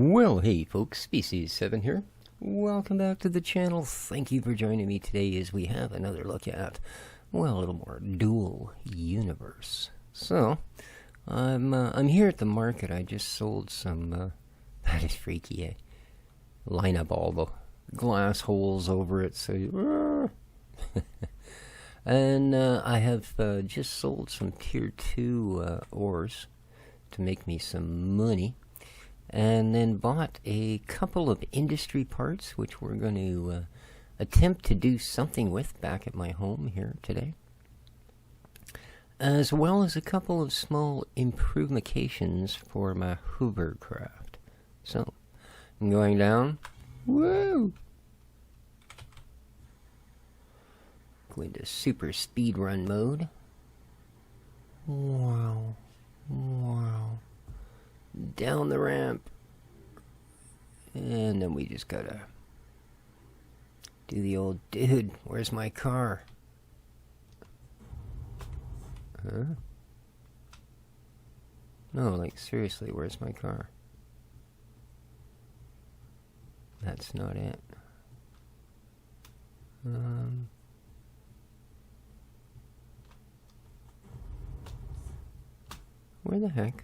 Well, hey folks, Species7 here. Welcome back to the channel. Thank you for joining me today as we have another look at, well, a little more dual universe. So, I'm here at the market. I just sold some, that is freaky, eh? Line up all the glass holes over it, so and I have just sold some tier 2 ores to make me some money. And then bought a couple of industry parts, which we're going to attempt to do something with back at my home here today. As well as a couple of small improvementations for my hovercraft. So, I'm going down. Woo! Go into super speed run mode. Wow. Wow. Down the ramp, and then we just gotta do the old dude, where's my car? Huh? No, like seriously, where's my car? That's not it. Where the heck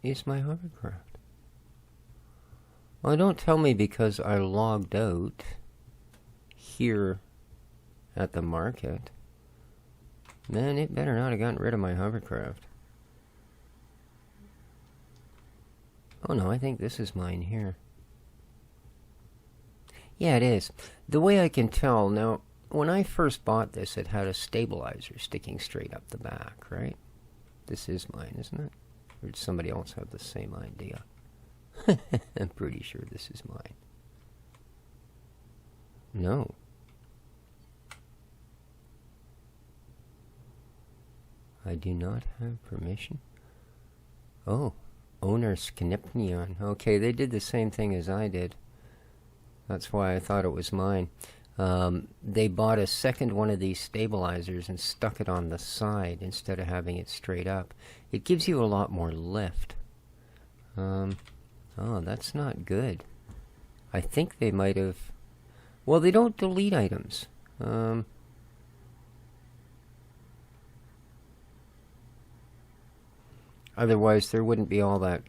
is my hovercraft? Well, don't tell me because I logged out here at the market. Man, it better not have gotten rid of my hovercraft. Oh no, I think this is mine here. Yeah, it is. The way I can tell, now, when I first bought this, it had a stabilizer sticking straight up the back, right? This is mine, isn't it? Or did somebody else have the same idea? I'm pretty sure this is mine. No. I do not have permission. Oh, owner Sknipnion. Okay, they did the same thing as I did. That's why I thought it was mine. They bought a second one of these stabilizers and stuck it on the side instead of having it straight up. It gives you a lot more lift. Oh, that's not good. I think they might have... Well, they don't delete items. Otherwise, there wouldn't be all that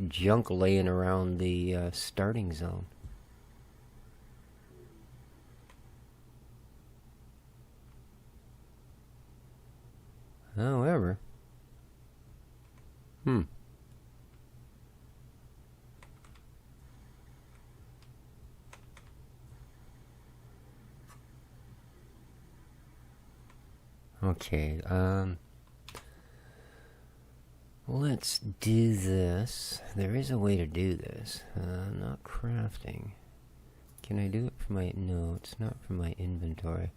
junk laying around the starting zone. However, okay, let's do this. There is a way to do this. Not crafting. Can I do it from my... No, it's not from my inventory.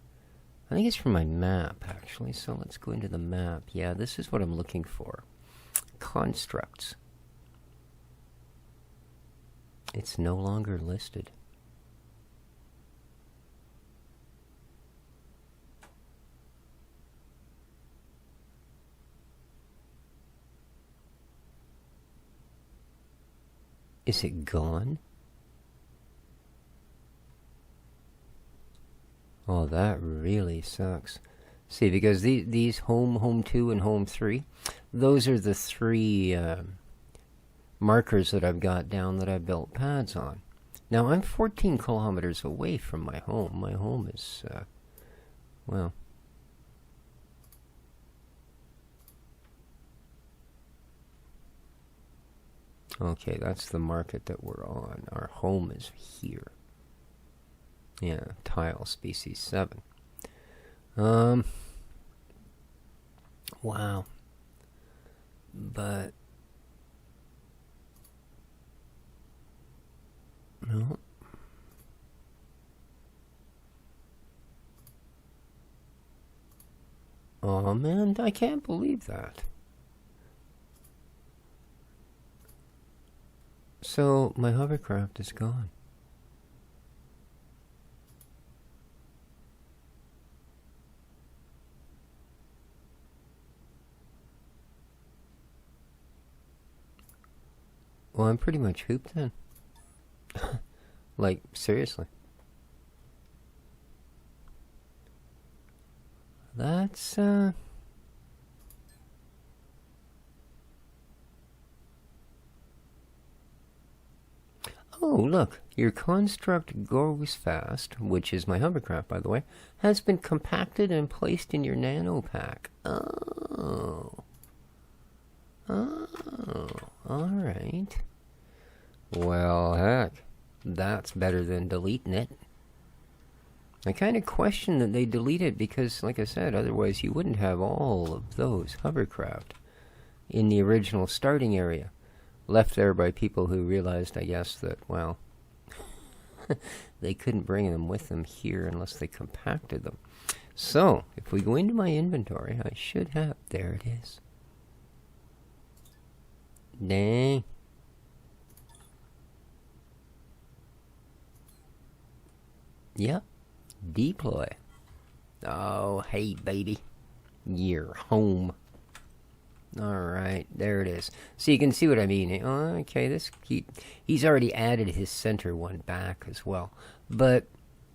I think it's from my map, actually, so let's go into the map. Yeah, this is what I'm looking for. Constructs. It's no longer listed. Is it gone? Oh, that really sucks. See, because these home 2, and home 3, those are the 3 markers that I've got down that I built pads on. Now, I'm 14 kilometers away from my home. My home is, well... Okay, that's the market that we're on. Our home is here. Yeah, tile species 7. Wow. But no. Oh man, I can't believe that. So my hovercraft is gone. Well, I'm pretty much hooped then. Like, seriously. That's, Oh, look, your construct goes fast, which is my hovercraft, by the way, has been compacted and placed in your nano pack. Oh. Oh, alright. Well, heck, that's better than deleting it. I kind of question that they delete it because, like I said, otherwise you wouldn't have all of those hovercraft in the original starting area. Left there by people who realized, I guess, that, well, they couldn't bring them with them here unless they compacted them. So, if we go into my inventory, I should have... There it is. Dang. Yep. Deploy. Oh, hey, baby. You're home. Alright, there it is. So you can see what I mean. Oh, okay, he's already added his center one back as well. But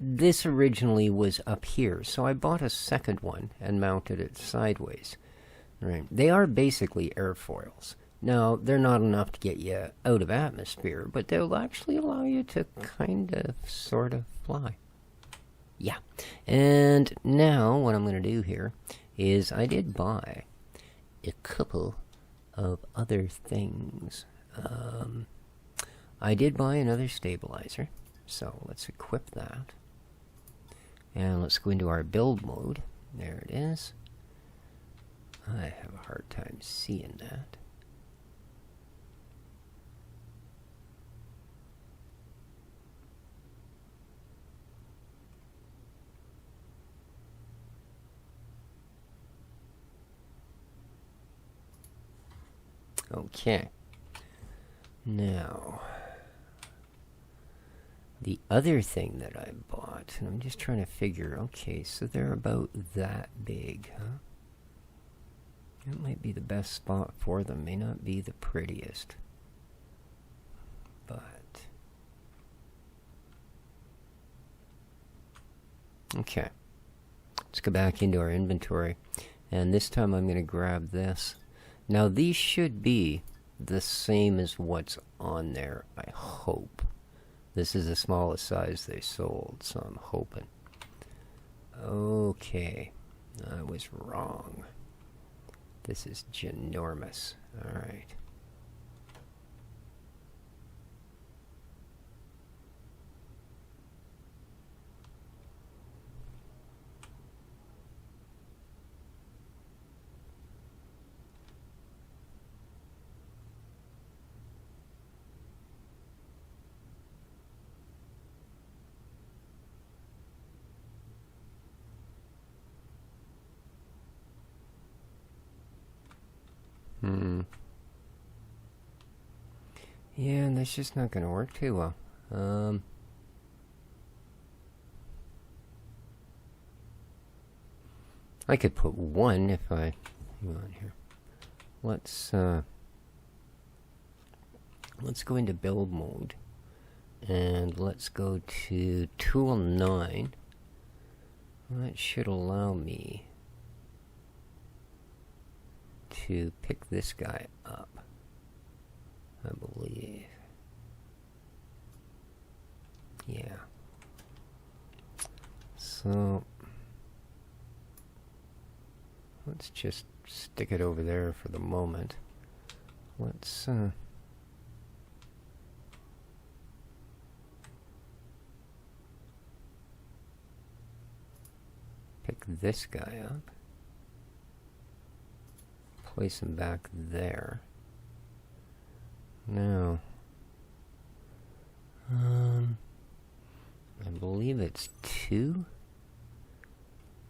this originally was up here, so I bought a second one and mounted it sideways. Right. They are basically airfoils. Now, they're not enough to get you out of atmosphere, but they'll actually allow you to kind of, sort of fly. Yeah. And now, what I'm going to do here is I did buy a couple of other things. I did buy another stabilizer, so let's equip that. And let's go into our build mode. There it is. I have a hard time seeing that. Okay. Now, the other thing that I bought, and I'm just trying to figure, okay, so they're about that big, huh? That might be the best spot for them. May not be the prettiest. But... okay. Let's go back into our inventory. And this time I'm going to grab this. Now, these should be the same as what's on there, I hope. This is the smallest size they sold, so I'm hoping. Okay. I was wrong. This is ginormous. Alright. Yeah, that's just not going to work too well. I could put one if I... hang on here. Let's go into build mode. And let's go to tool 9. That should allow me to pick this guy up, I believe. Yeah. So let's just stick it over there for the moment. Let's pick this guy up. Place him back there. Now, I believe it's 2.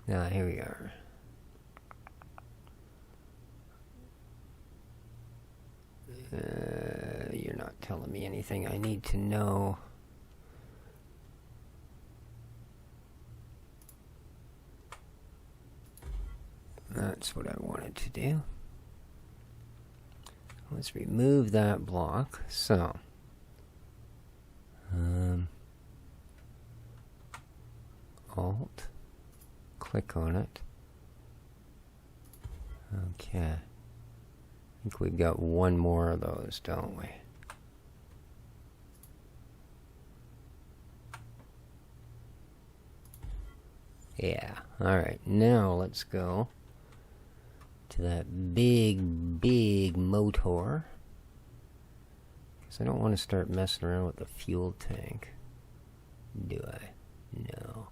Ah, here we are. You're not telling me anything I need to know. That's what I wanted to do. let's remove that block. So, Alt, click on it. Okay. I think we've got one more of those, don't we? Yeah. Alright, now let's go to that big motor. Because I don't want to start messing around with the fuel tank. Do I? No.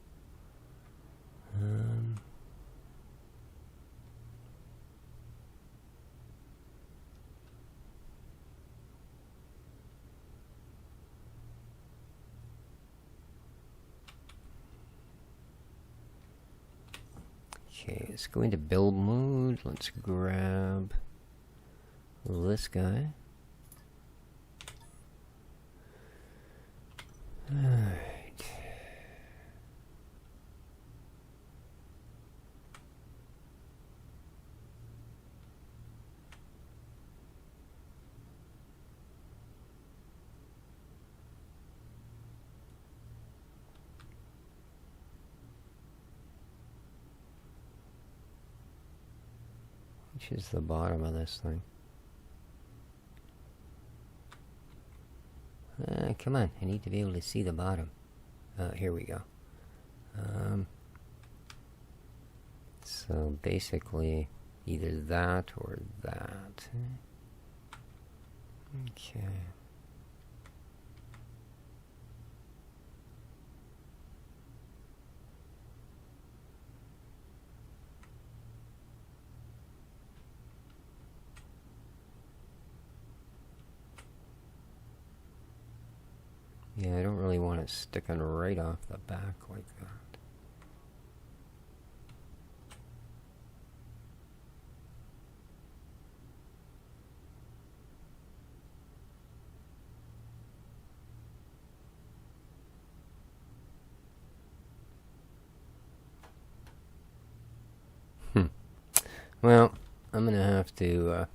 Okay, let's go into build mode. Let's grab this guy. Alright. Which is the bottom of this thing? Come on, I need to be able to see the bottom. Here we go. So basically, either that or that. Okay. Yeah, I don't really want it sticking right off the back like that. Well, I'm going to have to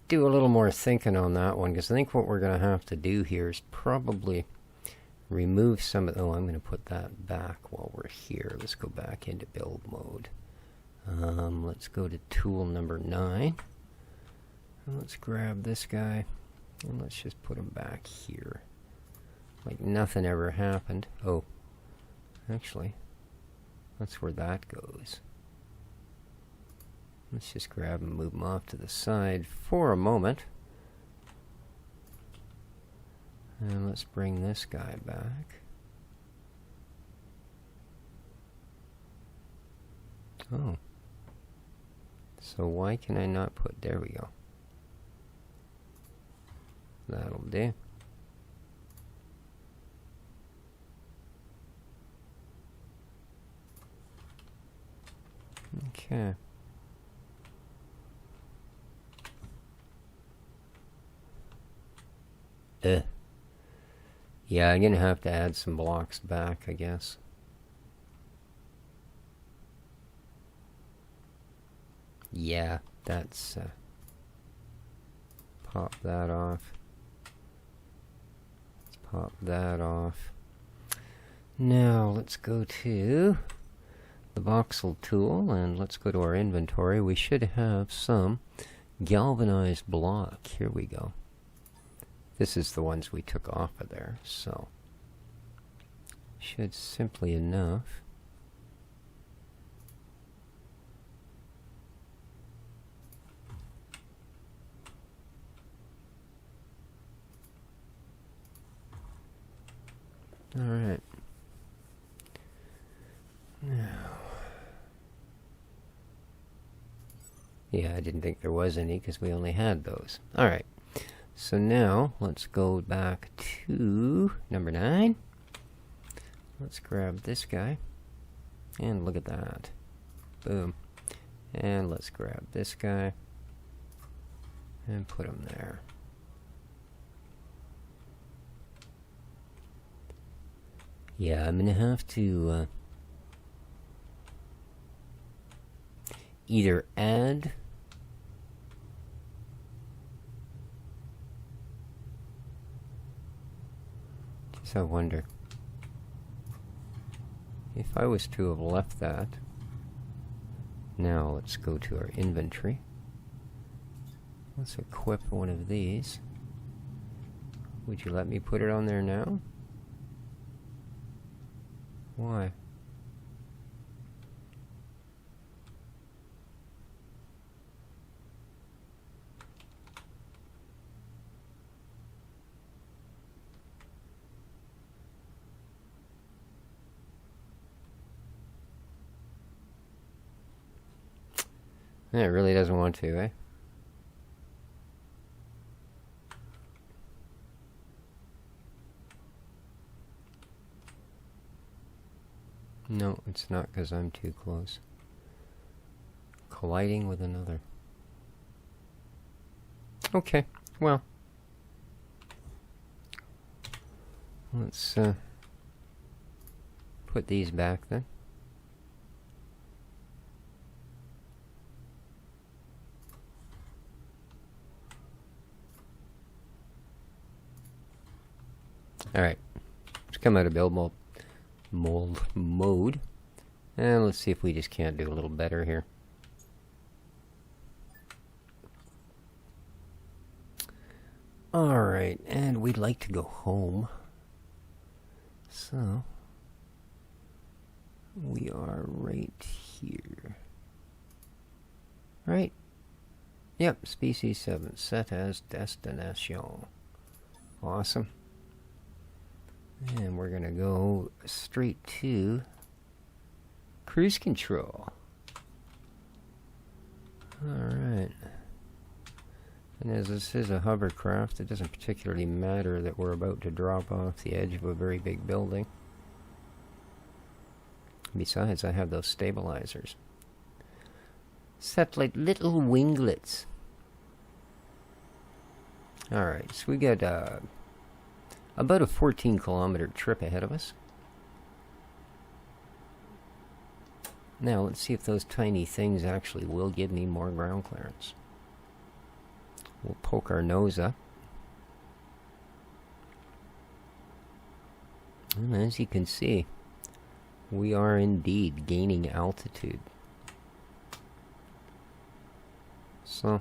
do a little more thinking on that one, because I think what we're going to have to do here is probably remove some of... Oh, I'm going to put that back while we're here. Let's go back into build mode. Let's go to tool number 9. And let's grab this guy, and let's just put him back here. Like nothing ever happened. Oh, actually, that's where that goes. Let's just grab and move them off to the side for a moment. And let's bring this guy back. Oh. So why can I not put... There we go. That'll do. Okay. Yeah, I'm gonna have to add some blocks back, I guess. Yeah, that's... pop that off. Let's pop that off. Now, let's go to the voxel tool, and let's go to our inventory. We should have some galvanized block. Here we go. This is the ones we took off of there, so should simply enough. All right. Now, yeah, I didn't think there was any because we only had those. All right. So now, let's go back to number 9. Let's grab this guy. And look at that. Boom. And let's grab this guy. And put him there. Yeah, I'm going to have to either add So I wonder if I was to have left that. Now let's go to our inventory. Let's equip one of these. Would you let me put it on there now? Why? It really doesn't want to, eh? No, it's not because I'm too close. Colliding with another. Okay, well. Let's put these back then. Alright, let's come out of build mode. And let's see if we just can't do a little better here. Alright, and we'd like to go home. So, we are right here. Right? Yep, species 7, set as destination. Awesome. And we're going to go straight to cruise control. Alright. And as this is a hovercraft, it doesn't particularly matter that we're about to drop off the edge of a very big building. Besides, I have those stabilizers. Set like little winglets. Alright, so we got about a 14-kilometer trip ahead of us. Now, let's see if those tiny things actually will give me more ground clearance. We'll poke our nose up. And as you can see, we are indeed gaining altitude. So,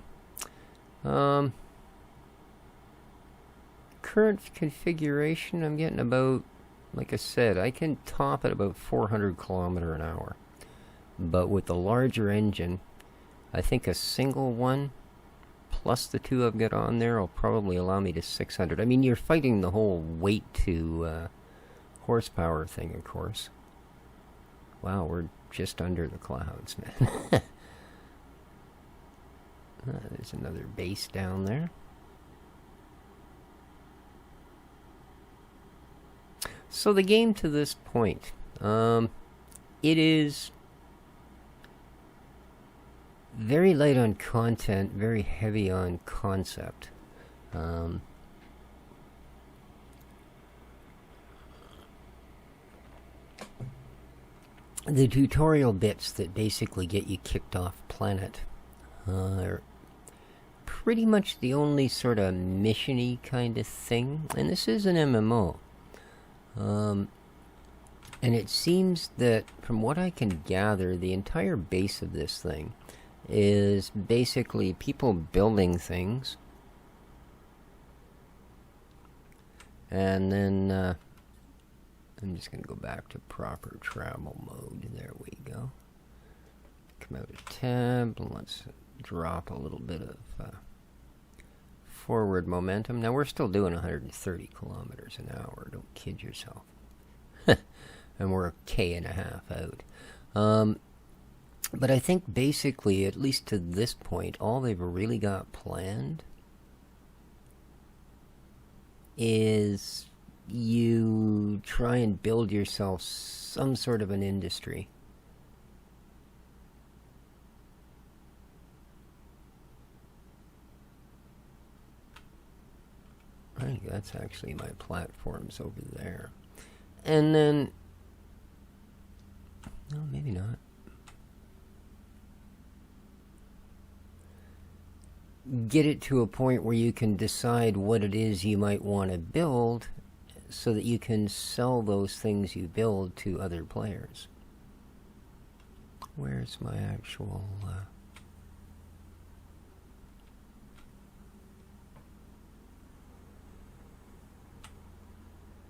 current configuration, I'm getting about, like I said, I can top at about 400 kilometer an hour. But with the larger engine, I think a single one plus the two I've got on there will probably allow me to 600. I mean, you're fighting the whole weight to horsepower thing, of course. Wow, we're just under the clouds, man. There's another base down there. So the game to this point, it is very light on content, very heavy on concept. The tutorial bits that basically get you kicked off planet are pretty much the only sort of mission-y kind of thing. And this is an MMO. And it seems that, from what I can gather, the entire base of this thing is basically people building things. And then, I'm just going to go back to proper travel mode. There we go. Come out of tab. Let's drop a little bit of forward momentum. Now, we're still doing 130 kilometers an hour. Don't kid yourself. And we're a K.5 out. But I think basically, at least to this point, all they've really got planned is you try and build yourself some sort of an industry. I think that's actually my platforms over there. And then, no, maybe not. Get it to a point where you can decide what it is you might want to build, so that you can sell those things you build to other players. Where's my actual...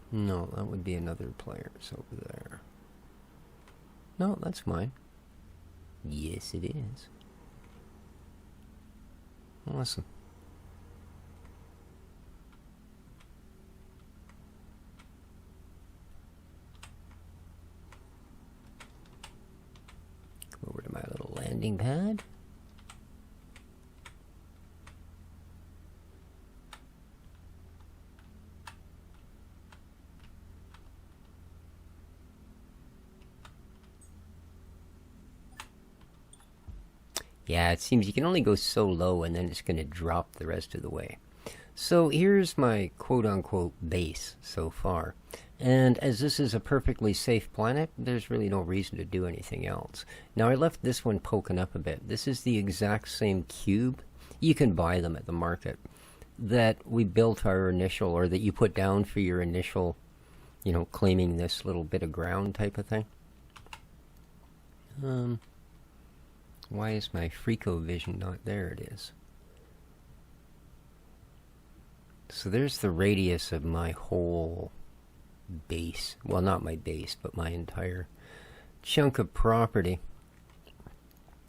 No, that would be another player's over there. No, that's mine. Yes, it is. Awesome. Go over to my little landing pad. Yeah, it seems you can only go so low and then it's going to drop the rest of the way. So here's my quote-unquote base so far. And as this is a perfectly safe planet, there's really no reason to do anything else. Now I left this one poking up a bit. This is the exact same cube. You can buy them at the market. That we built our initial, or that you put down for your initial, you know, claiming this little bit of ground type of thing. Why is my Freako vision not there? It is. So there's the radius of my whole base. Well, not my base, but my entire chunk of property.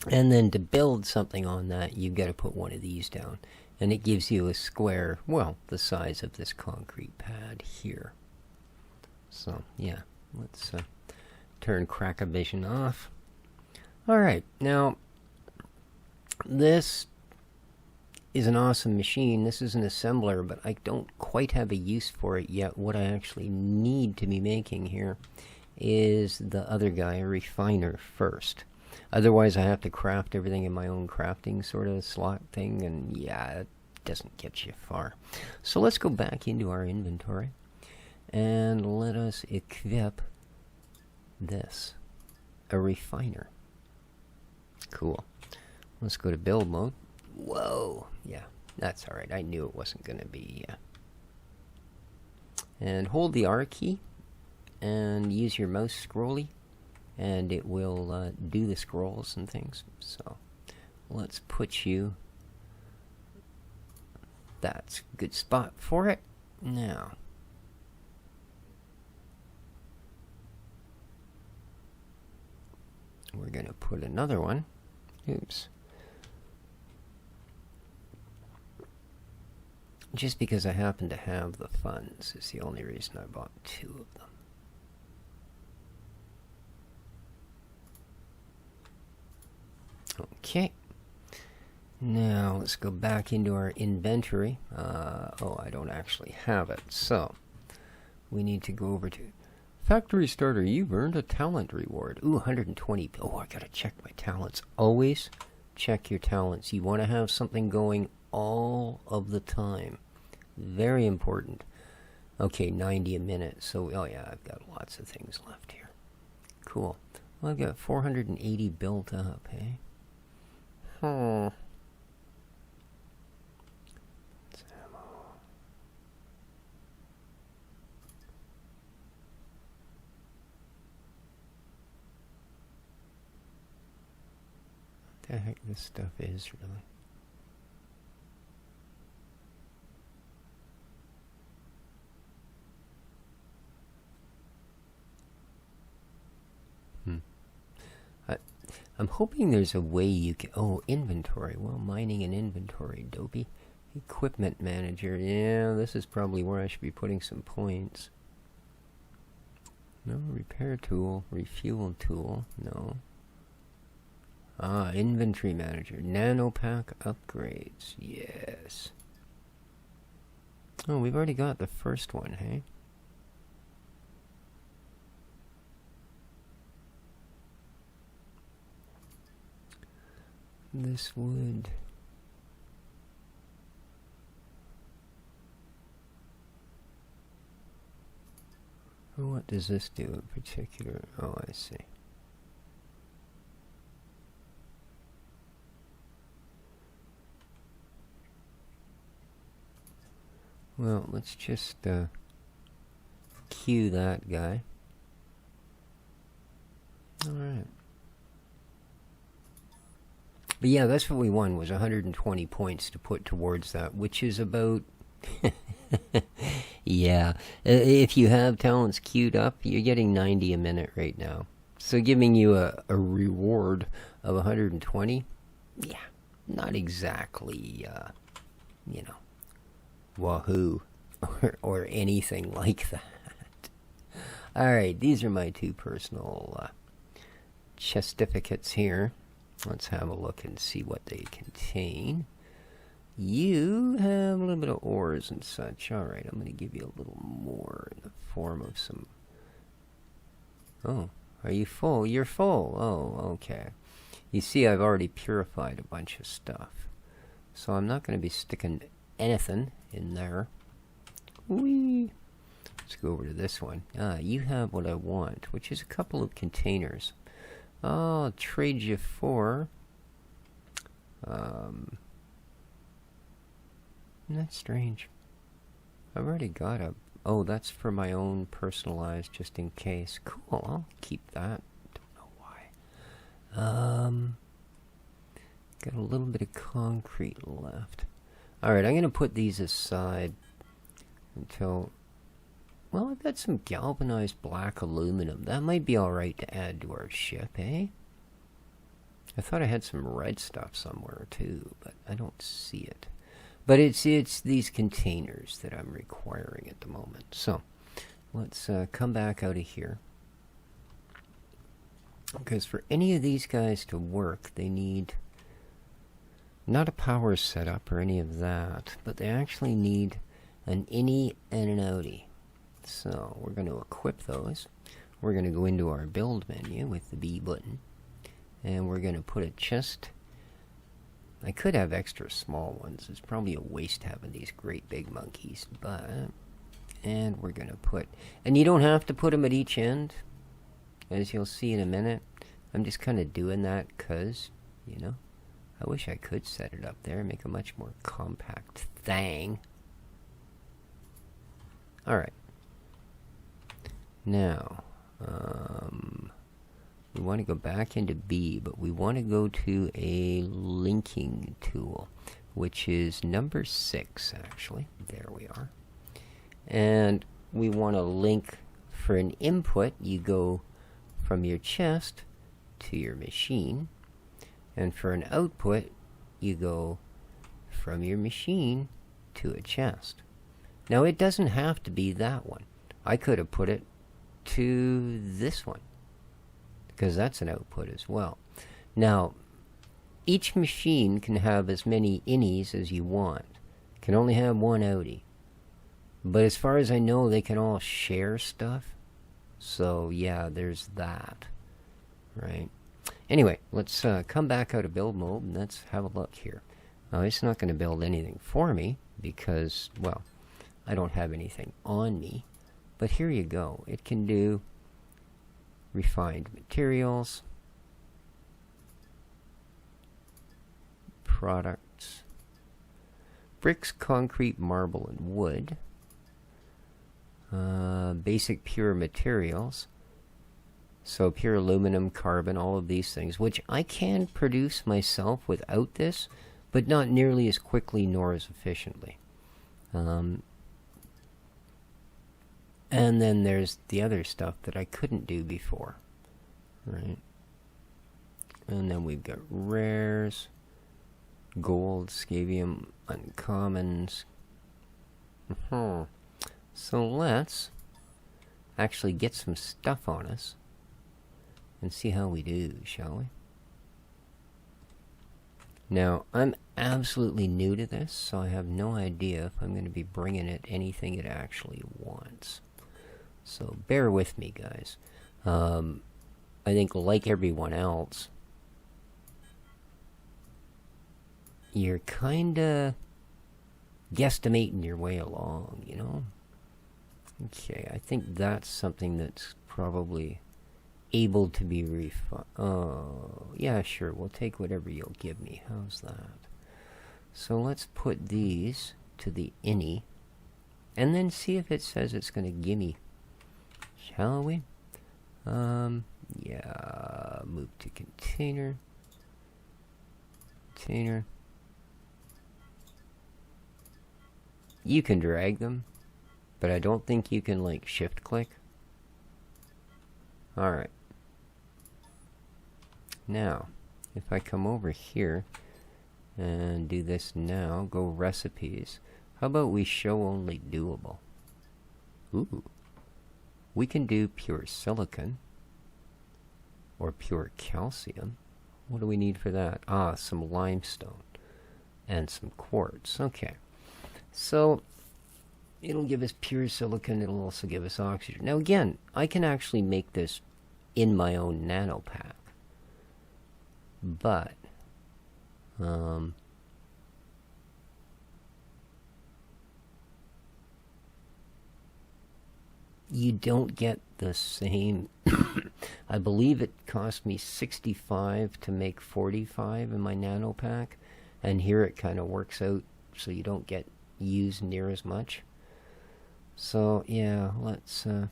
And then to build something on that, you've got to put one of these down. And it gives you a square, well, the size of this concrete pad here. So, yeah, let's turn Crack-A-Vision off. Alright, now... this is an awesome machine. This is an assembler, but I don't quite have a use for it yet. What I actually need to be making here is the other guy, a refiner, first. Otherwise, I have to craft everything in my own crafting sort of slot thing, and yeah, it doesn't get you far. So let's go back into our inventory, and let us equip this, a refiner. Cool. Let's go to build mode. Whoa. Yeah, that's alright. I knew it wasn't going to be... And hold the R key and use your mouse scrolly and it will do the scrolls and things. So let's put you... That's a good spot for it. Now... we're going to put another one. Oops. Just because I happen to have the funds is the only reason I bought two of them. Okay. Now let's go back into our inventory. Oh, I don't actually have it. So we need to go over to Factory Starter. You've earned a talent reward. Ooh, 120. Oh, I gotta check my talents. Always check your talents. You want to have something going all of the time. Very important. Okay, 90 a minute. So, oh yeah, I've got lots of things left here. Cool. Well, I've got 480 built up, eh? Huh. What the heck this stuff is, really? I'm hoping there's a way you can... Oh, inventory. Well, mining and inventory, dopey. Equipment manager. Yeah, this is probably where I should be putting some points. No, repair tool, refuel tool. No. Ah, inventory manager. Nanopack upgrades. Yes. Oh, we've already got the first one, hey? This would... What does this do in particular? Oh, I see. Well, let's just queue that guy. Alright. But yeah, that's what we won, was 120 points to put towards that, which is about... yeah, if you have talents queued up, you're getting 90 a minute right now. So giving you a reward of 120, yeah, not exactly, you know, wahoo, or anything like that. Alright, these are my two personal chestificates here. Let's have a look and see what they contain. You have a little bit of ores and such. Alright, I'm going to give you a little more in the form of some... Oh, are you full? You're full. Oh, okay. You see, I've already purified a bunch of stuff. So I'm not going to be sticking anything in there. Whee! Let's go over to this one. You have what I want, which is a couple of containers. I'll trade you for... That's strange. I've already got a... Oh, that's for my own personalized, just in case. Cool, I'll keep that. Don't know why. Got a little bit of concrete left. Alright, I'm going to put these aside until... Well, I've got some galvanized black aluminum. That might be alright to add to our ship, eh? I thought I had some red stuff somewhere too, but I don't see it. But it's these containers that I'm requiring at the moment. So, let's come back out of here. Because for any of these guys to work, they need not a power setup or any of that, but they actually need an innie and an outie. So we're going to equip those. We're going to go into our build menu with the B button. And we're going to put a chest. I could have extra small ones. It's probably a waste having these great big monkeys. But, and we're going to put, and you don't have to put them at each end. As you'll see in a minute. I'm just kind of doing that because, you know, I wish I could set it up there and make a much more compact thing. Alright. Now, we want to go back into B, but we want to go to a linking tool, which is number 6, actually. There we are. And we want to link for an input. You go from your chest to your machine. And for an output, you go from your machine to a chest. Now, it doesn't have to be that one. I could have put it to this one, because that's an output as well. Now, each machine can have as many innies as you want. Can only have one outie. But as far as I know, they can all share stuff. So, yeah, there's that. Right? Anyway, let's come back out of build mode and let's have a look here. Now, it's not going to build anything for me because, well, I don't have anything on me. But here you go. It can do refined materials, products, bricks, concrete, marble, and wood, basic pure materials, so pure aluminum, carbon, all of these things, which I can produce myself without this, but not nearly as quickly nor as efficiently. And then there's the other stuff that I couldn't do before, right? And then we've got rares, gold, scabium, uncommons. So let's actually get some stuff on us and see how we do, shall we? Now, I'm absolutely new to this, so I have no idea if I'm going to be bringing it anything it actually wants. So bear with me, guys. I think like everyone else, you're kinda guesstimating your way along, you know? Okay, I think that's something that's probably able to be refined. Oh, yeah, sure, we'll take whatever you'll give me. How's that? So let's put these to the innie, and then see if it says it's going to give me shall we? Yeah, move to container. Container. You can drag them, but I don't think you can, like, shift click. Alright. Now, if I come over here and do this now, go recipes. How about we show only doable? Ooh. We can do pure silicon or pure calcium. What do we need for that? Ah, some limestone and some quartz. Okay. So it'll give us pure silicon. It'll also give us oxygen. Now again, I can actually make this in my own nano pack. But you don't get the same. I believe it cost me 65 to make 45 in my nano pack, and here it kind of works out so you don't get used near as much. So yeah, let's so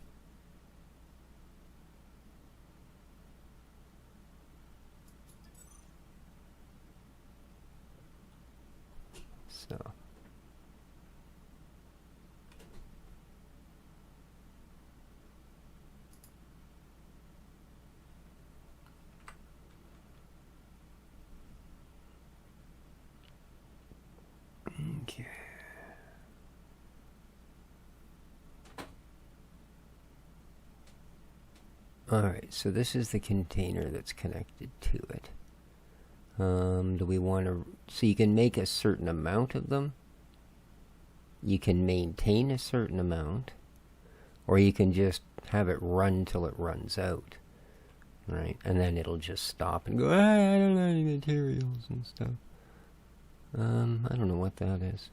okay. Alright, so this is the container that's connected to it. Do we want to... So you can make a certain amount of them. You can maintain a certain amount. Or you can just have it run till it runs out. Right? And then it'll just stop and go, I don't have any materials and stuff. I don't know what that is.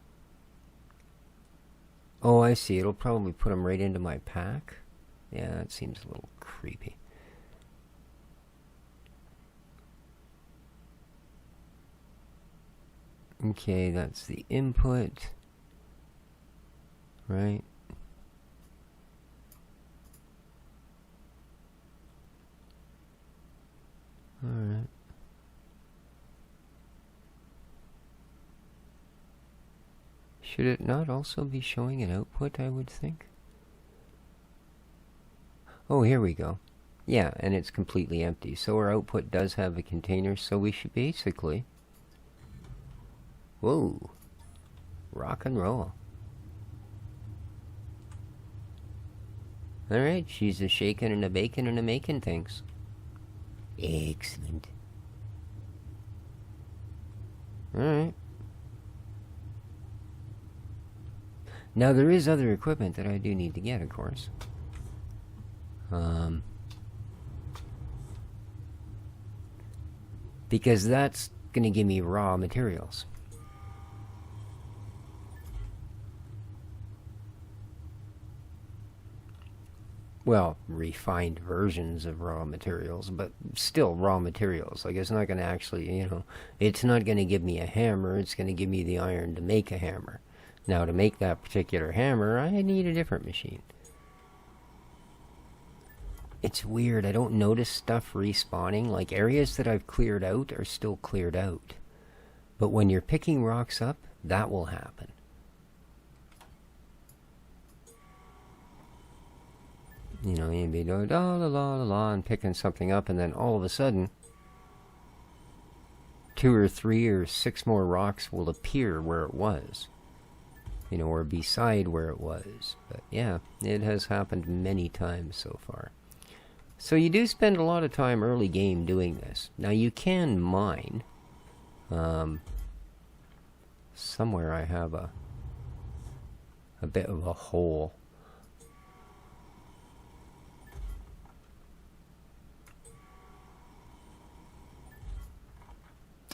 Oh, I see. It'll probably put them right into my pack. Yeah, that seems a little creepy. Okay, that's the input. Right? Alright. Should it not also be showing an output, I would think? Oh, here we go. Yeah, and it's completely empty. So our output does have a container, so we should basically... Whoa. Rock and roll. Alright, she's a shaking and a baking and a making things. Excellent. Alright. Now there is other equipment that I do need to get, of course. Because that's going to give me raw materials. Well, refined versions of raw materials, but still raw materials. Like, it's not going to actually, you know, it's not going to give me a hammer, it's going to give me the iron to make a hammer. Now, to make that particular hammer, I need a different machine. It's weird, I don't notice stuff respawning. Like, areas that I've cleared out are still cleared out. But when you're picking rocks up, that will happen. You know, you'd be doing la la la la la and picking something up, and then all of a sudden 2 or 3 or 6 more rocks will appear where it was. You know, or beside where it was. But yeah, it has happened many times so far. So you do spend a lot of time early game doing this. Now you can mine. Somewhere I have a bit of a hole.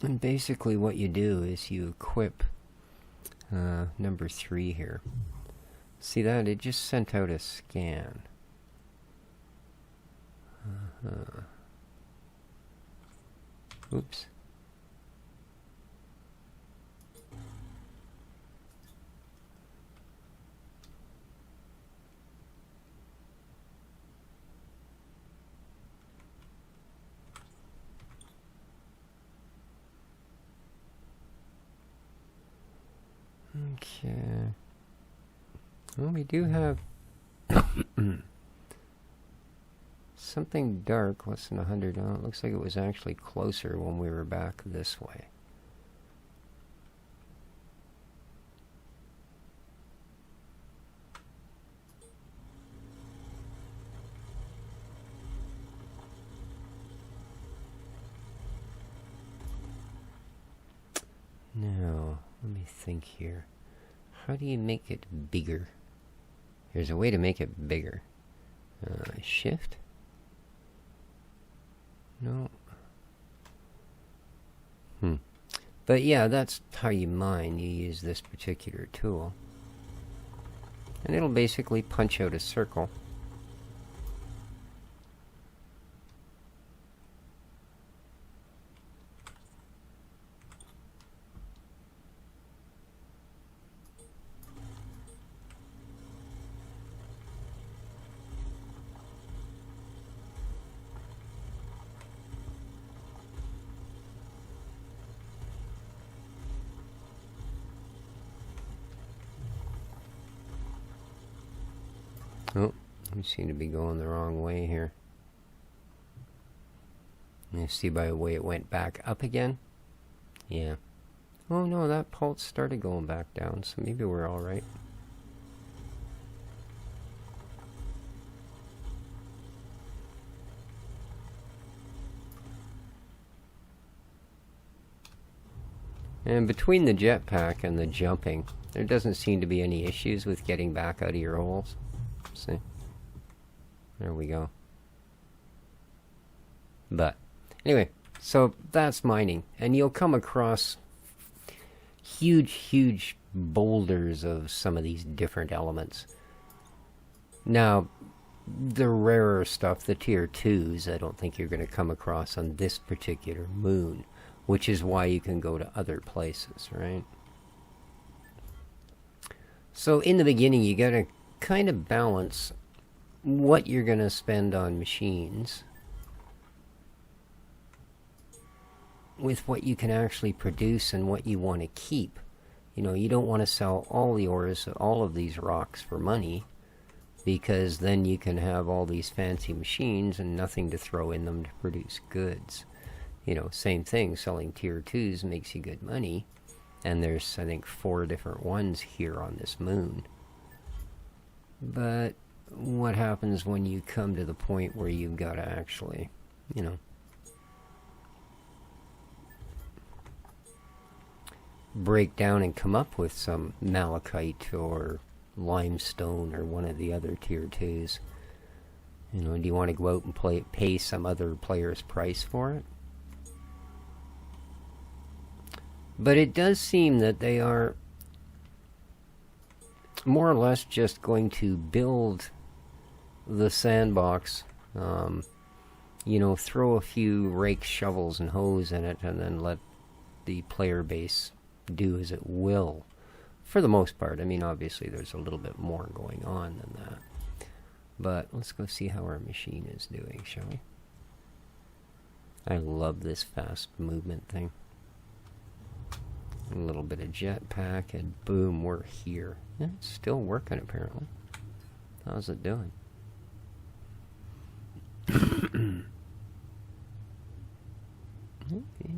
And basically what you do is you equip number 3 here. See that? It just sent out a scan. Oops. Well, we do have something dark, less than 100. Oh, it looks like it was actually closer when we were back this way. Now, let me think here. How do you make it bigger? There's a way to make it bigger. Shift? No. But yeah, that's how you mine. You use this particular tool. And it'll basically punch out a circle. Oh, we seem to be going the wrong way here. You see by the way it went back up again? Yeah. Oh no, that pulse started going back down, so maybe we're alright. And between the jetpack and the jumping, there doesn't seem to be any issues with getting back out of your holes. See? There we go. But, anyway, so that's mining. And you'll come across huge boulders of some of these different elements. Now, the rarer stuff, the tier 2s, I don't think you're going to come across on this particular moon, which is why you can go to other places, right? So in the beginning, you got to kind of balance what you're going to spend on machines with what you can actually produce and what you want to keep. You know, you don't want to sell all the ores, all of these rocks for money, because then you can have all these fancy machines and nothing to throw in them to produce goods. You know, same thing, selling tier 2s makes you good money, and there's, I think, 4 different ones here on this moon. But what happens when you come to the point where you've got to actually, you know, break down and come up with some malachite or limestone or one of the other tier 2s? You know, do you want to go out and pay some other player's price for it? But it does seem that they are more or less just going to build the sandbox, you know, throw a few rakes, shovels, and hoes in it, and then let the player base do as it will. For the most part. I mean, obviously there's a little bit more going on than that. But let's go see how our machine is doing, shall we? I love this fast movement thing. A little bit of jetpack, and boom, we're here. Yeah, it's still working, apparently. How's it doing?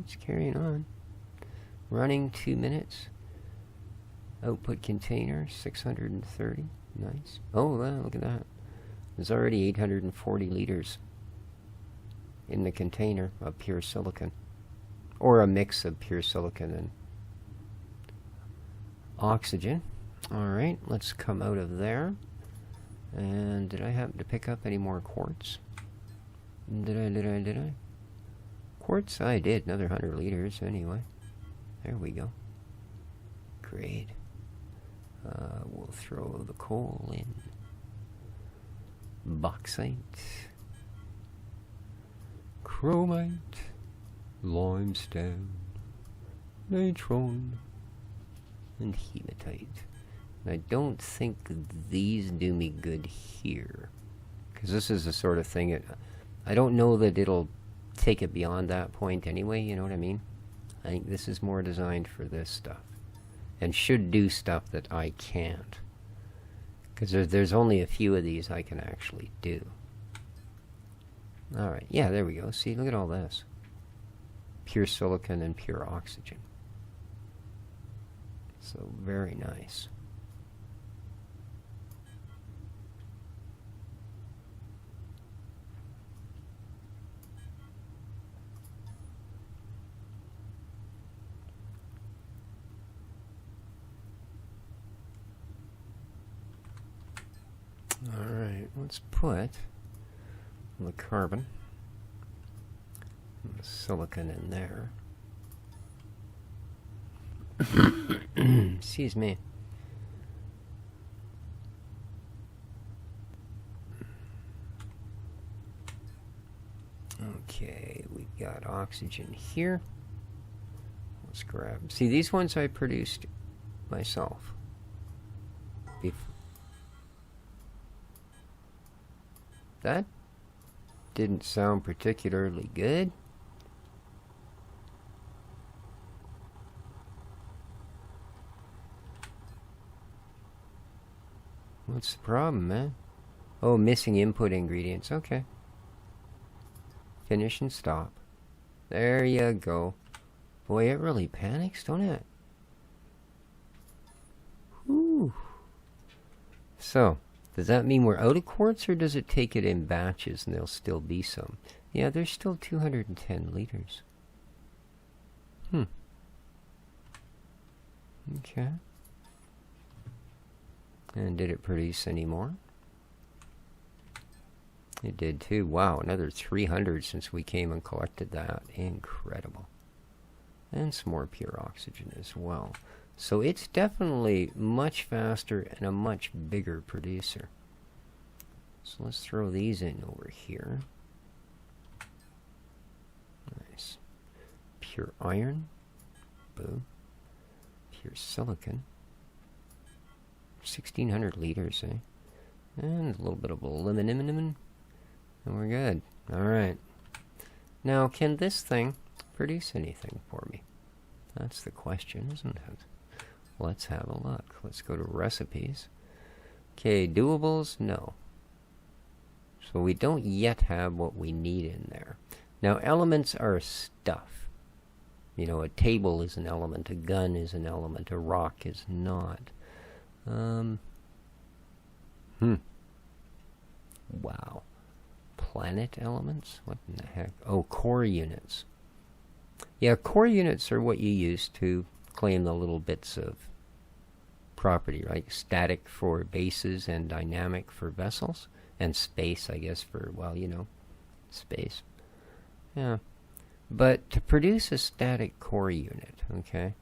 It's carrying on. Running 2 minutes. Output container, 630. Nice. Oh, wow, look at that. There's already 840 liters in the container of pure silicon. Or a mix of pure silicon and oxygen. Alright, let's come out of there. And did I happen to pick up any more quartz? Did I? Quartz? I did. Another 100 liters anyway. There we go. Great. We'll throw the coal in. Bauxite. Chromite. Limestone. Natron. And hematite. I don't think these do me good here, because this is the sort of thing I don't know that it'll take it beyond that point anyway, you know what I mean? I think this is more designed for this stuff. and should do stuff that I can't. Because there's only a few of these I can actually do. Alright, yeah, there we go. See, look at all this. Pure silicon and pure oxygen. So, very nice. Alright, let's put the carbon and the silicon in there. Excuse me. Okay, we've got oxygen here. Let's grab... See, these ones I produced myself. That didn't sound particularly good. What's the problem, man? Oh, missing input ingredients. Okay. Finish and stop. There you go. Boy, it really panics, don't it? Whew. So, does that mean we're out of quartz, or does it take it in batches and there'll still be some? Yeah, there's still 210 liters. Okay. And did it produce any more? It did too. Wow, another 300 since we came and collected that. Incredible. And some more pure oxygen as well. So it's definitely much faster and a much bigger producer. So let's throw these in over here. Nice. Pure iron. Boom. Pure silicon. 1,600 liters, eh? And a little bit of aluminum. And we're good. Alright. Now, can this thing produce anything for me? That's the question, isn't it? Let's have a look. Let's go to recipes. Okay, doables? No. So we don't yet have what we need in there. Now, elements are stuff. You know, a table is an element, a gun is an element, a rock is not. Wow. Planet elements? What in the heck? Oh, core units. Yeah, core units are what you use to claim the little bits of property, right? Static for bases and dynamic for vessels. And space, I guess, for, well, you know, space. Yeah. But to produce a static core unit, okay,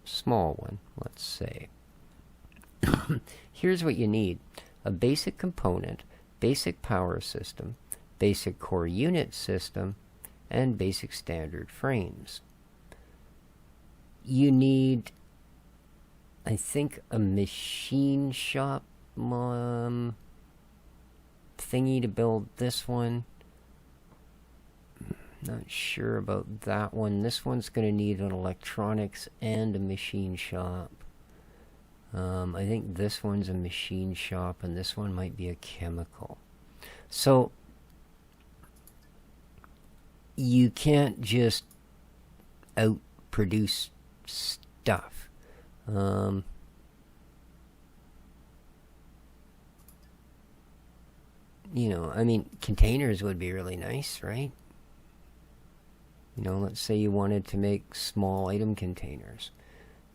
small one, let's say, here's what you need. A basic component, basic power system, basic core unit system, and basic standard frames. You need, I think, a machine shop thingy to build this one. Not sure about that one. This one's going to need an electronics and a machine shop. I think this one's a machine shop, and this one might be a chemical. So, you can't just outproduce stuff. You know, I mean, containers would be really nice, right? You know, let's say you wanted to make small item containers.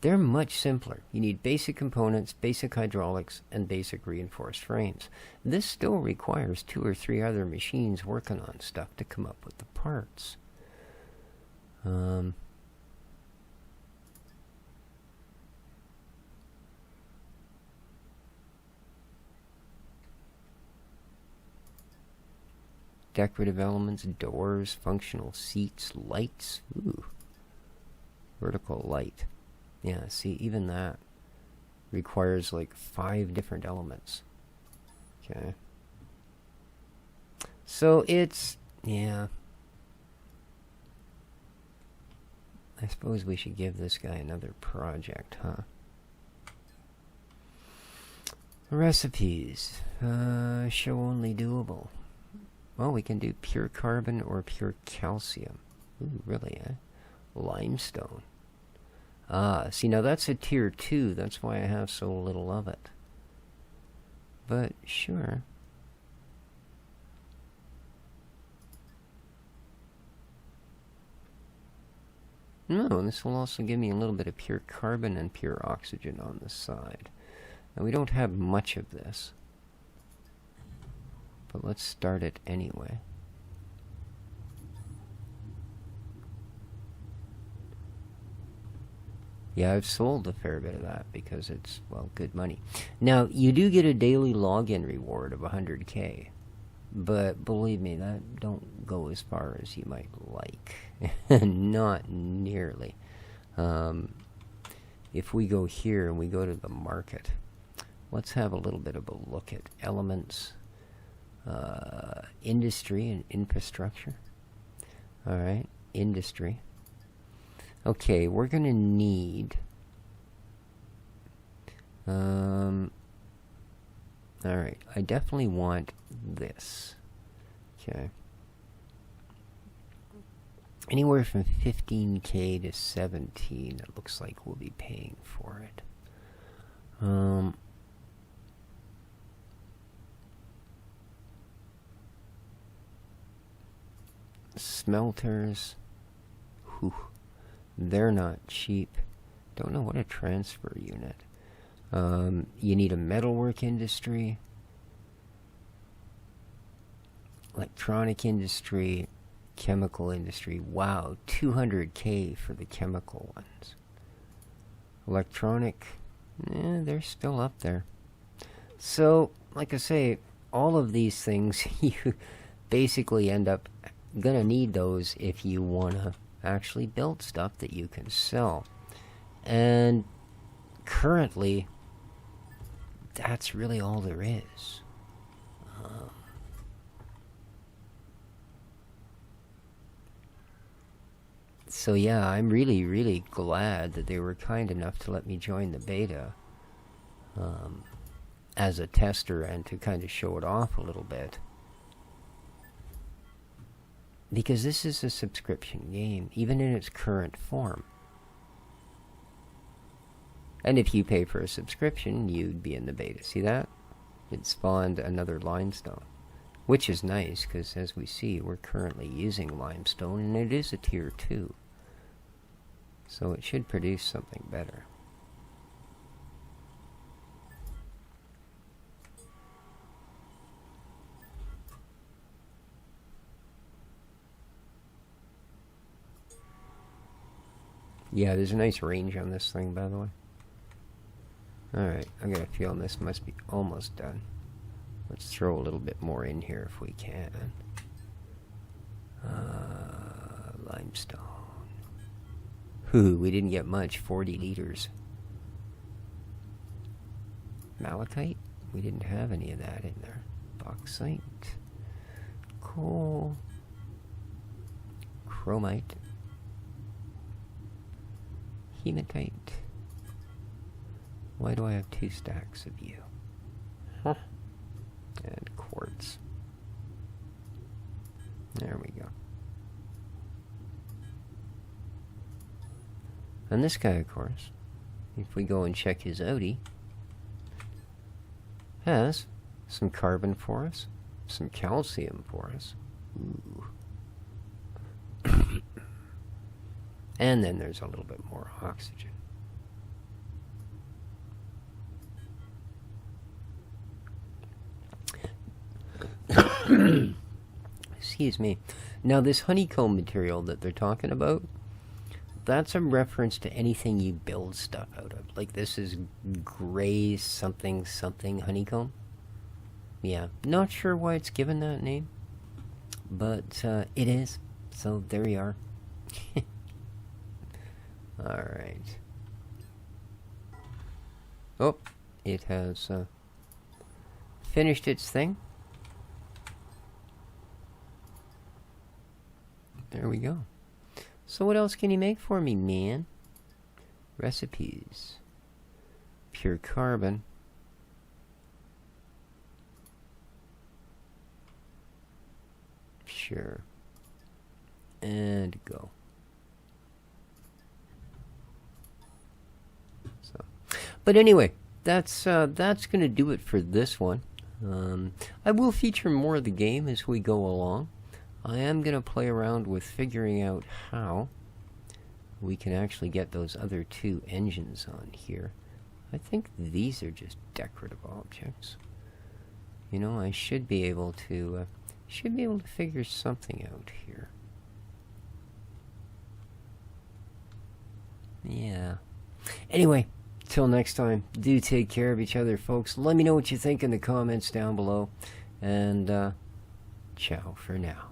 They're much simpler. You need basic components, basic hydraulics, and basic reinforced frames. This still requires 2 or 3 other machines working on stuff to come up with the parts. Decorative elements, doors, functional seats, lights. Ooh. Vertical light. Yeah, see, even that requires like 5 different elements. Okay. So it's, yeah. I suppose we should give this guy another project, huh? Recipes. Show only doable. Well, we can do pure carbon or pure calcium. Ooh, really, eh? Limestone. Ah, see, now that's a tier 2. That's why I have so little of it. But, sure. No, this will also give me a little bit of pure carbon and pure oxygen on the side. Now, we don't have much of this. But let's start it anyway. Yeah, I've sold a fair bit of that because it's, well, good money. Now, you do get a daily login reward of 100K. But believe me, that don't go as far as you might like. Not nearly. If we go here and we go to the market, let's have a little bit of a look at elements, industry and infrastructure. All right, industry. Okay, we're going to need... Alright, I definitely want this. Okay. Anywhere from 15K to 17, it looks like we'll be paying for it. Smelters. Whew. They're not cheap. Don't know what a transfer unit. You need a metalwork industry, electronic industry, chemical industry. Wow, 200K for the chemical ones. Electronic, they're still up there. So, like I say, all of these things, you basically end up gonna need those if you wanna actually build stuff that you can sell. And currently, that's really all there is. So yeah, I'm really, really glad that they were kind enough to let me join the beta as a tester and to kind of show it off a little bit. Because this is a subscription game, even in its current form. And if you pay for a subscription, you'd be in the beta. See that? It spawned another limestone. Which is nice, because as we see, we're currently using limestone, and it is a tier 2. So it should produce something better. Yeah, there's a nice range on this thing, by the way. Alright, I got a feeling this must be almost done. Let's throw a little bit more in here if we can. Limestone. Ooh, we didn't get much. 40 liters. Malachite? We didn't have any of that in there. Bauxite. Coal. Chromite. Hematite. Why do I have 2 stacks of you? Huh. And quartz. There we go. And this guy, of course, if we go and check his outie, has some carbon for us, some calcium for us. Ooh. And then there's a little bit more oxygen. Excuse me. Now this honeycomb material that they're talking about, that's a reference to anything you build stuff out of. Like this is gray something something honeycomb. Yeah, not sure why it's given that name, but it is. So there we are. Alright. Oh, it has finished its thing. There we go. So what else can you make for me, man? Recipes. Pure carbon. Sure. And go. So, but anyway, that's going to do it for this one. I will feature more of the game as we go along. I am going to play around with figuring out how we can actually get those other two engines on here. I think these are just decorative objects. You know, I should be able to figure something out here. Yeah. Anyway, till next time, do take care of each other, folks. Let me know what you think in the comments down below. And ciao for now.